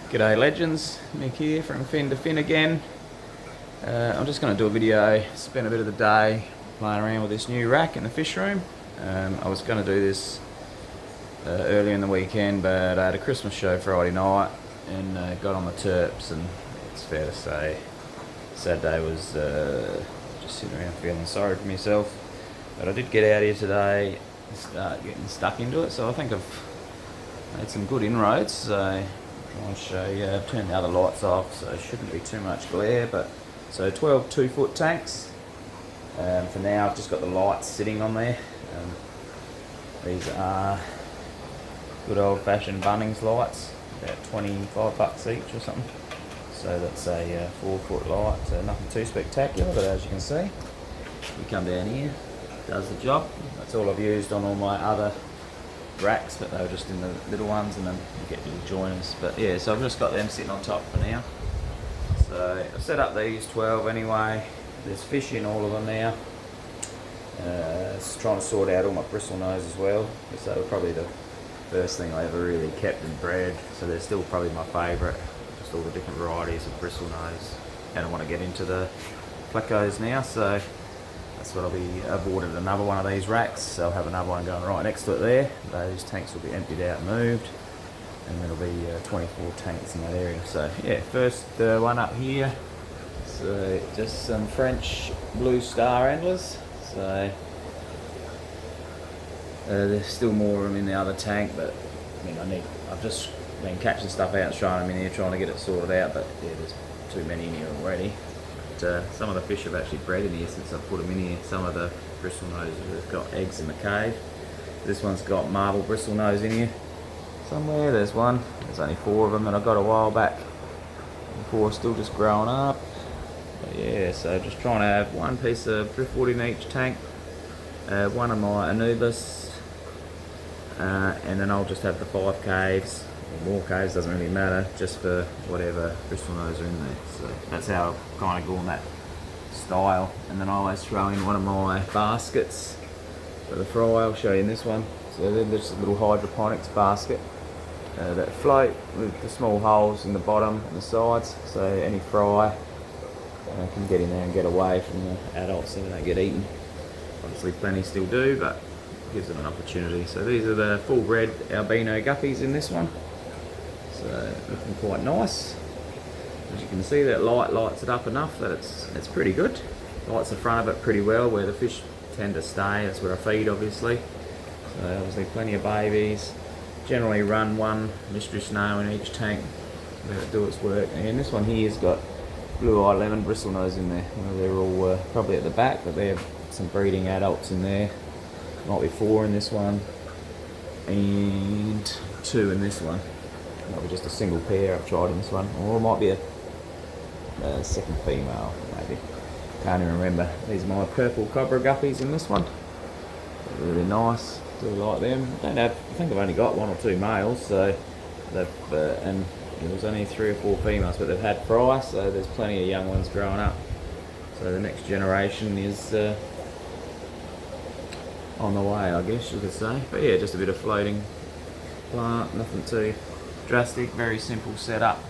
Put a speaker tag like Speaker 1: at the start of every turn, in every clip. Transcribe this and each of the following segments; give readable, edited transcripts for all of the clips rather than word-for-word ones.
Speaker 1: G'day legends, Nick here from Fin to Fin again. I'm just going to do a video, spend a bit of the day playing around with this new rack in the fish room. I was going to do this earlier in the weekend, but I had a Christmas show Friday night and got on the terps, and it's fair to say Saturday was just sitting around feeling sorry for myself. But I did get out here today and start getting stuck into it, so I think I've made some good inroads. So I'll show you. I've turned the other lights off, so it shouldn't be too much glare. But so 12 2-foot tanks. For now, I've just got the lights sitting on there. These are good old-fashioned Bunnings lights, about 25 bucks each or something. So that's a 4-foot light, so nothing too spectacular. But as you can see, you come down here, does the job. That's all I've used on all my other racks, but they were just in the little ones, and then you get little joiners. But yeah, so I've just got them sitting on top for now. So I've set up these 12 anyway. There's fish in all of them now. Just trying to sort out all my bristle nose as well, because they were probably the first thing I ever really kept and bred. So they're still probably my favourite, just all the different varieties of bristle nose. And I want to get into the plecos now, so that's what I've ordered another one of these racks, so I'll have another one going right next to it there. Those tanks will be emptied out and moved, and there'll be 24 tanks in that area. So yeah, first one up here, so just some French blue star antlers. So there's still more of them in the other tank, but I mean I've just been catching stuff out and throwing them in here, trying to get it sorted out, but yeah, there's too many in here already. Some of the fish have actually bred in here since I've put them in here. Some of the bristle noses have got eggs in the cave. This one's got marble bristle nose in here somewhere. There's one. There's only 4 of them that I got a while back. The 4 are still just growing up. But yeah, so just trying to have one piece of driftwood in each tank. One of my Anubis, and then I'll just have the 5 caves. Or more caves, doesn't really matter, just for whatever bristle nose are in there. So that's how I've kind of gone that style. And then I always throw in one of my baskets for the fry. I'll show you in this one. So then there's a little hydroponics basket that float with the small holes in the bottom and the sides, so any fry can get in there and get away from the adults so they don't get eaten. Obviously plenty still do, but it gives them an opportunity. So these are the full bred albino guppies in this one. So looking quite nice. As you can see, that light lights it up enough that it's pretty good. Lights the front of it pretty well, where the fish tend to stay. That's where I feed, obviously. So obviously plenty of babies. Generally run one mystery snail in each tank. Let it do its work. And this one here's got blue-eye lemon bristle nose in there. They're all probably at the back, but they have some breeding adults in there. Might be 4 in this one, and 2 in this one. Might be just a single pair I've tried in this one, or it might be a second female, maybe. Can't even remember. These are my purple cobra guppies in this one. They're really nice. Do like them. I think I've only got 1 or 2 males, so they've and there was only 3 or 4 females, but they've had fry, so there's plenty of young ones growing up. So the next generation is on the way, I guess you could say. But yeah, just a bit of floating plant, nothing too drastic, very simple setup.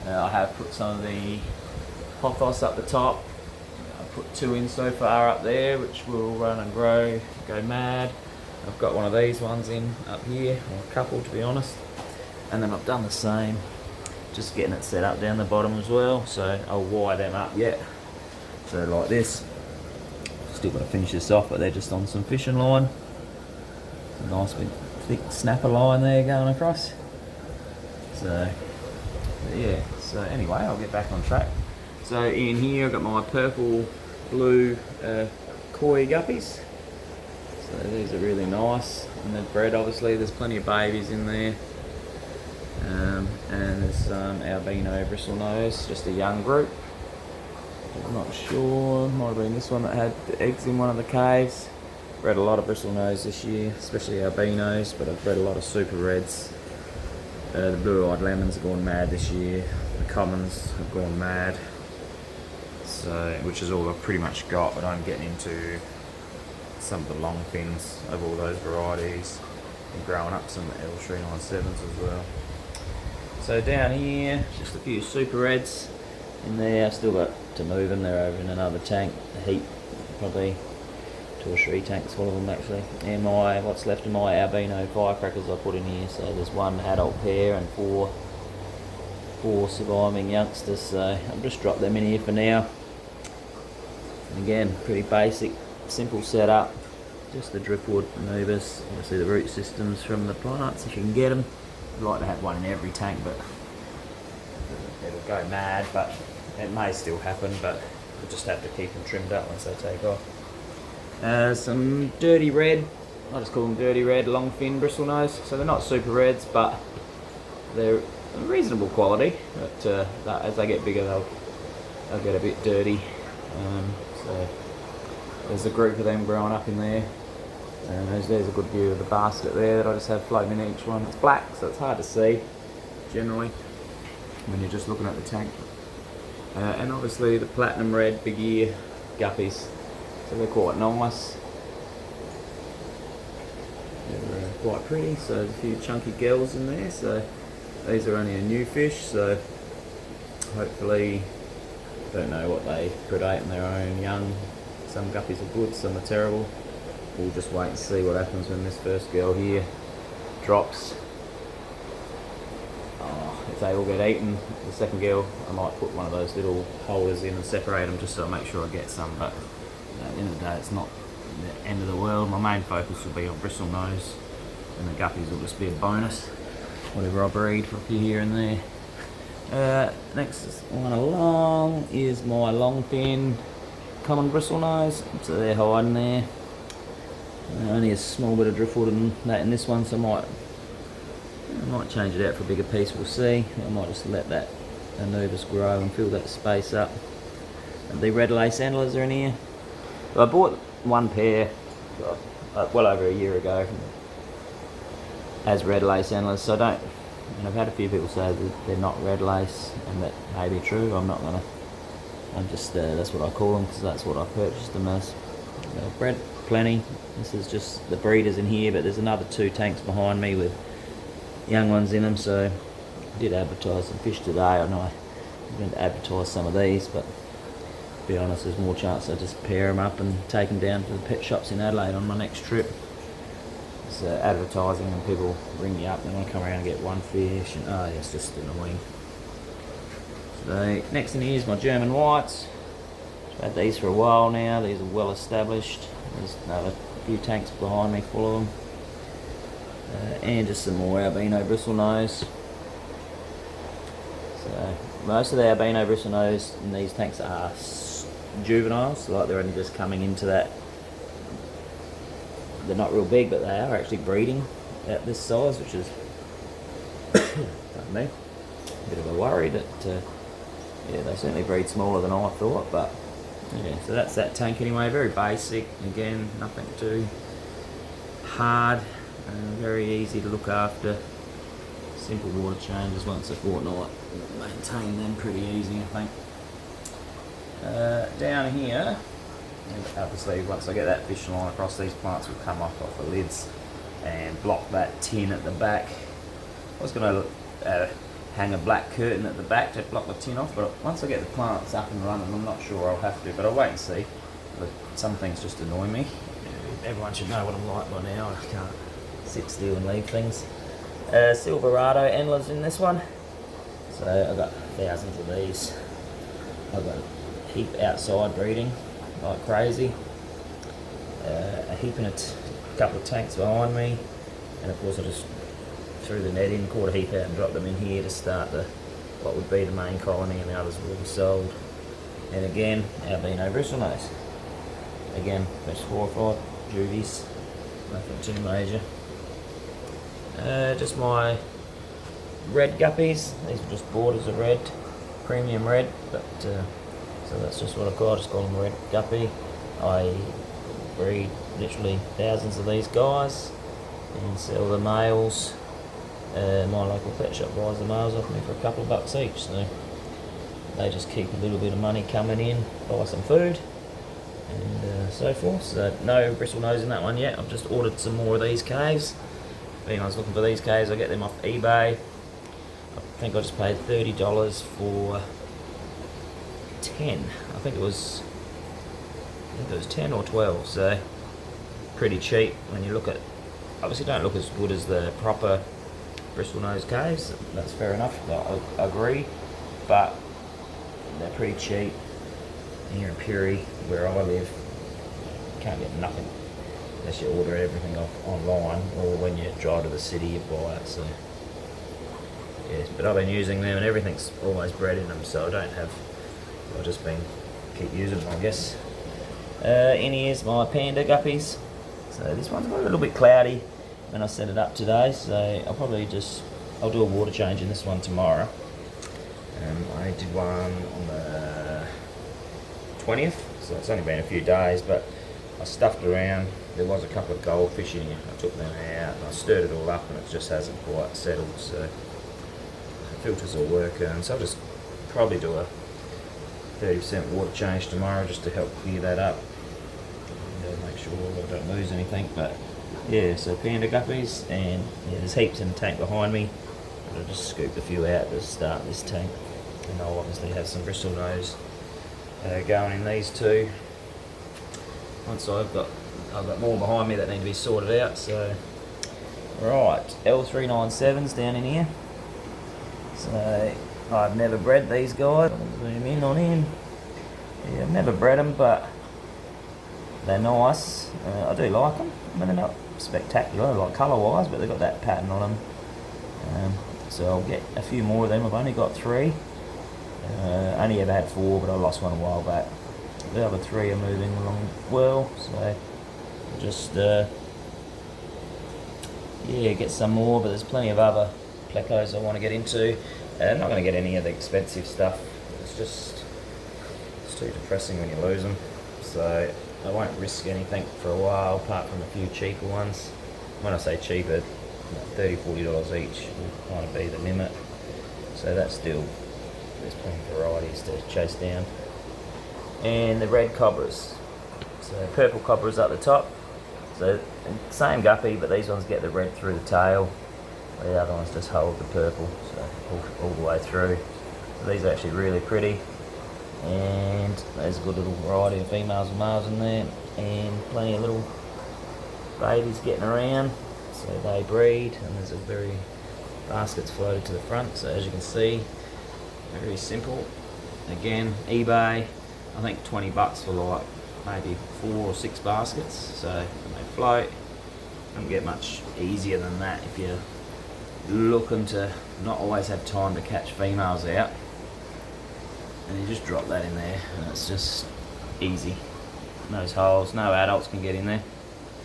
Speaker 1: I have put some of the pothos up the top. I put 2 in so far up there, which will run and grow, go mad. I've got one of these ones in up here, or a couple to be honest. And then I've done the same, just getting it set up down the bottom as well. So I'll wire them up yet. So like this. Still got to finish this off, but they're just on some fishing line. A nice big thick snapper line there going across. So yeah, so anyway, I'll get back on track. So in here I've got my purple blue koi guppies. So these are really nice, and they're bred obviously. There's plenty of babies in there. And there's some albino bristle nose, just a young group. I'm not sure, might have been this one that had the eggs in one of the caves. Bred a lot of bristle nose this year, especially albinos, but I've bred a lot of super reds. The blue-eyed lemons have gone mad this year. The commons have gone mad. So, which is all I've pretty much got, but I'm getting into some of the long fins of all those varieties. And growing up some L397s as well. So So down here, just a few super reds in there. I've still got to move them. They're over in another tank, a heap, probably 2 or 3 tanks full of them actually. And what's left of my albino firecrackers I put in here. So there's 1 adult pair and 4 surviving youngsters. So I've just dropped them in here for now. And again, pretty basic, simple setup. Just the driftwood movers, obviously the root systems from the plants if you can get them. I'd like to have one in every tank, but it'll go mad, but it may still happen, but we'll just have to keep them trimmed up once they take off. Some dirty red, I just call them dirty red, long fin bristlenose. So they're not super reds, but they're reasonable quality, but as they get bigger they'll get a bit dirty. So there's a group of them growing up in there. There's a good view of the basket there that I just have floating in each one. It's black, so it's hard to see generally when you're just looking at the tank. And obviously the platinum red big ear guppies, so they're quite nice. They're quite pretty, so there's a few chunky gills in there. So these are only a new fish, so hopefully, don't know what they predate in their own young. Some guppies are good, some are terrible. We'll just wait and see what happens when this first girl here drops. If they all get eaten, the second girl, I might put one of those little holders in and separate them just so I make sure I get some, but at the end of the day it's not the end of the world. My main focus will be on bristlenose, and the guppies will just be a bonus, whatever I breed for a few here and there. Next one along is my long fin common bristlenose, so they're hiding there. Only a small bit of driftwood and that in this one, so I might change it out for a bigger piece, we'll see. I might just let that Anubis grow and fill that space up. And the red lace antlers are in here. So I bought 1 pair well over a year ago as red lace antlers, so and I've had a few people say that they're not red lace, and that may be true. I'm just, that's what I call them because that's what I purchased them as. I've bred plenty. This is just the breeders in here, but there's another 2 tanks behind me with young ones in them, so I did advertise some fish today. I know I'm going to advertise some of these, but to be honest, there's more chance I just pair them up and take them down to the pet shops in Adelaide on my next trip. It's advertising and people ring me up and I come around and get 1 fish, and it's just annoying. So next in here is my German whites. I've had these for a while now. These are well established. There's another few tanks behind me full of them. And just some more albino bristlenose. So most of the albino bristlenose in these tanks are juveniles, so like they're only just coming into that. They're not real big, but they are actually breeding at this size, which is pardon me, a bit of a worry that yeah, they certainly breed smaller than I thought, but yeah, so that's that tank anyway. Very basic, again, nothing too hard, very easy to look after. Simple water changes once a fortnight, maintain them pretty easy, I think. Down here, obviously once I get that fish line across, these plants will come off the lids and block that tin at the back. I was going to hang a black curtain at the back to block the tin off, but once I get the plants up and running, I'm not sure I'll have to, but I'll wait and see. But some things just annoy me. Everyone should know what I'm like by now. I can't sit still and leave things. Silverado antlers in this one. So I've got thousands of these. I've got a heap outside breeding like crazy. A heap in a couple of tanks behind me, and of course I just threw the net in, caught a heap out and dropped them in here to start what would be the main colony, and the others will be sold. And again, albino bristlenose. Again, there's 4 or 5 juvies, nothing too major. Just my red guppies. These are just borders of red, premium red, but so that's just what I've got. I just call them red guppy. I breed literally thousands of these guys and sell the males. My local pet shop buys the males off me for a couple of bucks each, so they just keep a little bit of money coming in, buy some food and so forth. So no bristlenose in that one yet. I've just ordered some more of these caves. If anyone's looking for these caves, I get them off eBay. I think I just paid $30 for 10. I think it was 10 or 12, so pretty cheap when you look at, obviously don't look as good as the proper Bristol nose caves, that's fair enough, I agree, but they're pretty cheap. Here in Piri, where I live, you can't get nothing unless you order everything off online, or when you drive to the city you buy it. So yes, but I've been using them and everything's always bred in them, so I've just been keep using them, I guess. In here's my panda guppies. So this one's got a little bit cloudy when I set it up today, so I'll do a water change in this one tomorrow. I did one on the 20th, so it's only been a few days, but I stuffed around. There was a couple of goldfish in here. I took them out and I stirred it all up, and it just hasn't quite settled, so the filters will work. So I'll just probably do a 30% water change tomorrow just to help clear that up and make sure I don't lose anything. But yeah, so panda guppies, and yeah, there's heaps in the tank behind me. I'll just scoop a few out to start this tank, and I'll obviously have some Bristol nose going in these two. Once I've got more behind me that need to be sorted out. So right, L397's down in here. So I've never bred these guys. I'll zoom in on him. Yeah, I've never bred them, but they're nice. I do like them. I mean, they're not spectacular, like colour-wise, but they've got that pattern on them. So I'll get a few more of them. I've only got 3. Only ever had 4, but I lost one a while back. The other 3 are moving along well, so just yeah, get some more. But there's plenty of other plecos I want to get into. I'm not going to get any of the expensive stuff. It's too depressing when you lose them. So I won't risk anything for a while, apart from a few cheaper ones. When I say cheaper, $30, $40 each will kind of be the limit. So that's still, there's plenty of varieties to chase down. And the red cobras. So purple cobras up the top. So same guppy, but these ones get the red through the tail. The other ones just hold the purple, so all the way through. So these are actually really pretty. And there's a good little variety of females and males in there, and plenty of little babies getting around. So they breed, and there's baskets floated to the front. So as you can see, very simple. Again, eBay, I think $20 for like maybe 4 or 6 baskets. So they float. Don't get much easier than that if you're looking to not always have time to catch females out. And you just drop that in there, and it's just easy. Those holes, no adults can get in there.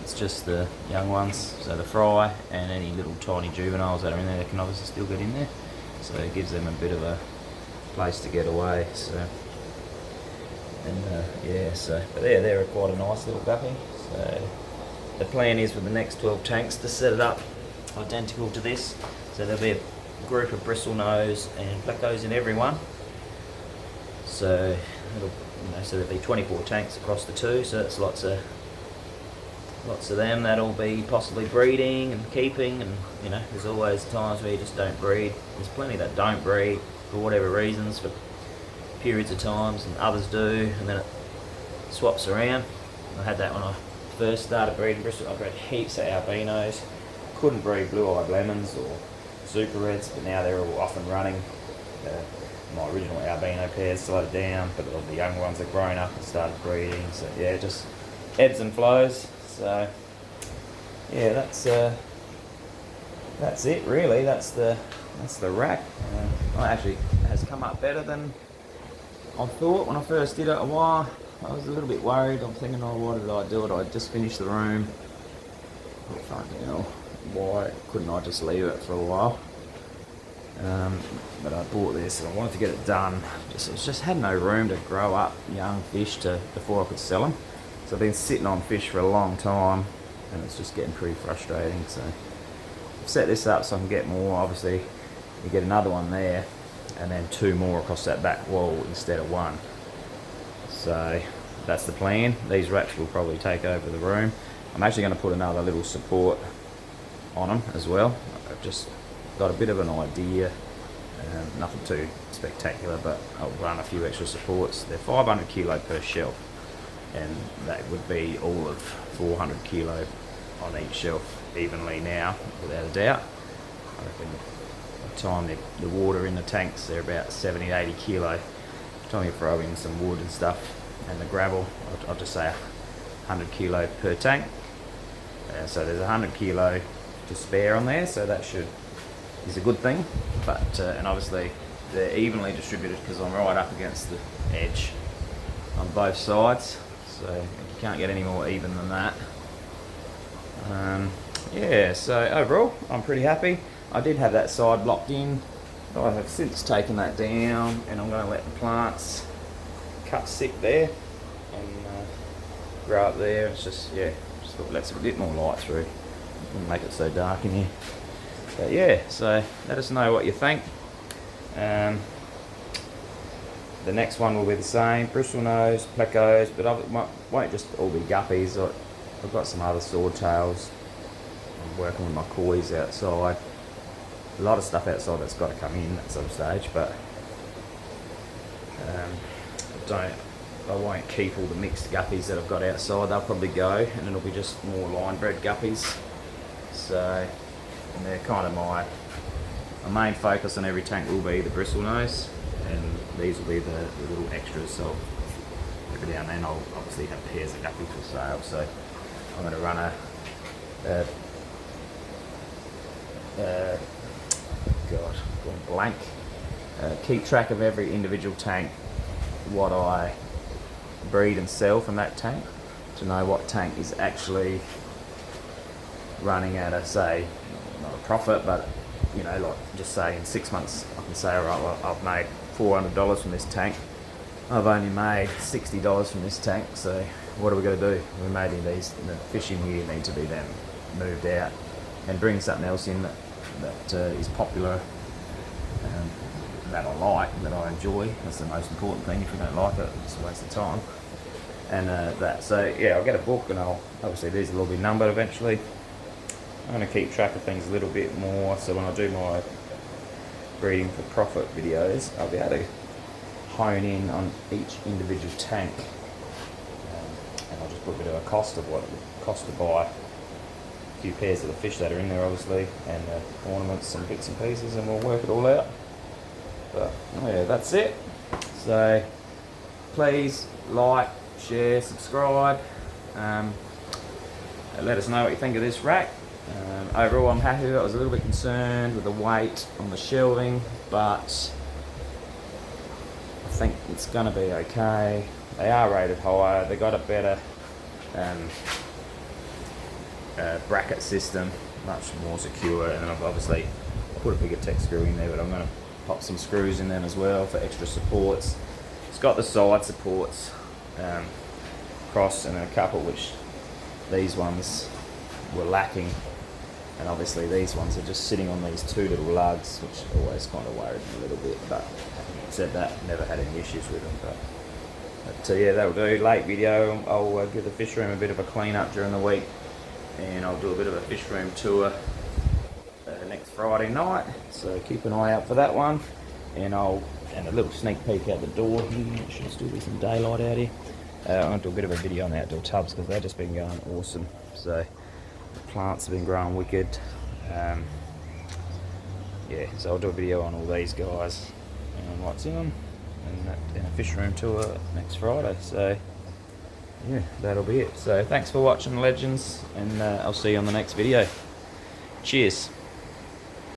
Speaker 1: It's just the young ones, so the fry and any little tiny juveniles that are in there, they can obviously still get in there. So it gives them a bit of a place to get away. So, and yeah, so but they're quite a nice little guppy. So the plan is for the next 12 tanks to set it up identical to this. So there'll be a group of Bristol nose and plecos in every one. So so there'll be 24 tanks across the 2. So that's lots of them that'll be possibly breeding and keeping, and there's always times where you just don't breed. There's plenty that don't breed for whatever reasons, for periods of times, and others do, and then it swaps around. I had that when I first started breeding Bristol. I bred heaps of albinos. Couldn't breed blue-eyed lemons or super reds, but now they're all off and running. My original albino pairs slowed down, but all the young ones have grown up and started breeding. So yeah, it just ebbs and flows. So yeah, that's it really. That's the rack. It actually has come up better than I thought when I first did it a while. I was a little bit worried. I'm thinking, oh, why did I do it? I just finished the room. Why couldn't I just leave it for a while? But I bought this and I wanted to get it done. Just had no room to grow up young fish before I could sell them. So I've been sitting on fish for a long time, and it's just getting pretty frustrating. So I've set this up so I can get more. Obviously, you get another one there, and then 2 more across that back wall instead of 1. So that's the plan. These racks will probably take over the room. I'm actually going to put another little support on them as well. I've just got a bit of an idea Nothing too spectacular, but I'll run a few extra supports. They're 500 kilo per shelf, and that would be all of 400 kilo on each shelf evenly now, without a doubt. I reckon by the time the water in the tanks, they're about 70, 80 kilo. By the time you throw in some wood and stuff and the gravel, I'll just say 100 kilo per tank. So there's 100 kilo to spare on there, so that is a good thing. But and obviously they're evenly distributed because I'm right up against the edge on both sides, so you can't get any more even than that. Yeah, so overall I'm pretty happy. I did have that side blocked in. I have since taken that down, and I'm going to let the plants cut sick there and grow up there. It's just, yeah, just lets a bit more light through. Wouldn't make it so dark in here. But yeah, so let us know what you think. The next one will be the same, bristlenose, plecos, but it won't just all be guppies. I've got some other swordtails. I'm working with my kois outside. A lot of stuff outside that's got to come in at some stage, but I won't keep all the mixed guppies that I've got outside. They'll probably go, and it'll be just more line bred guppies. So, and they're kind of my main focus on every tank will be the bristlenose, and these will be the little extras. So every now and then I'll obviously have pairs of guppies for sale. So I'm going to run God, gone blank. Keep track of every individual tank, what I breed and sell from that tank, to know what tank is actually running at a, say, not a profit, but you know, like just say in 6 months I can say, alright, well, I've made $400 from this tank, I've only made $60 from this tank, so what are we going to do? We're making the fish in here need to be then moved out and bring something else in that is popular, that I like, that I enjoy. That's the most important thing. If you don't like it, it's a waste of time. And that, so yeah, I'll get a book, and obviously these will all be numbered eventually. I'm going to keep track of things a little bit more, so when I do my breeding for profit videos, I'll be able to hone in on each individual tank, and I'll just put a bit of a cost of what it would cost to buy a few pairs of the fish that are in there, obviously, and ornaments and bits and pieces, and we'll work it all out. But oh yeah, that's it. So please like, share, subscribe. Let us know what you think of this rack. Overall, I'm happy. I was a little bit concerned with the weight on the shelving, but I think it's going to be okay. They are rated higher. They got a better bracket system, much more secure, and I've obviously put a bigger tech screw in there, but I'm going to pop some screws in them as well for extra supports. It's got the side supports across, and a couple which these ones were lacking, and obviously these ones are just sitting on these two little lugs, which always kind of worried me a little bit, but having said that, never had any issues with them. But yeah, that'll do. Late video. I'll give the fish room a bit of a clean up during the week, and I'll do a bit of a fish room tour next Friday night, so keep an eye out for that one. And a little sneak peek out the door here. There should still be some daylight out here. I'm going to do a bit of a video on the outdoor tubs because they've just been going awesome. So the plants have been growing wicked. Yeah, so I'll do a video on all these guys and what's in them, and a fish room tour next Friday. So yeah, that'll be it. So thanks for watching, legends, and I'll see you on the next video. Cheers.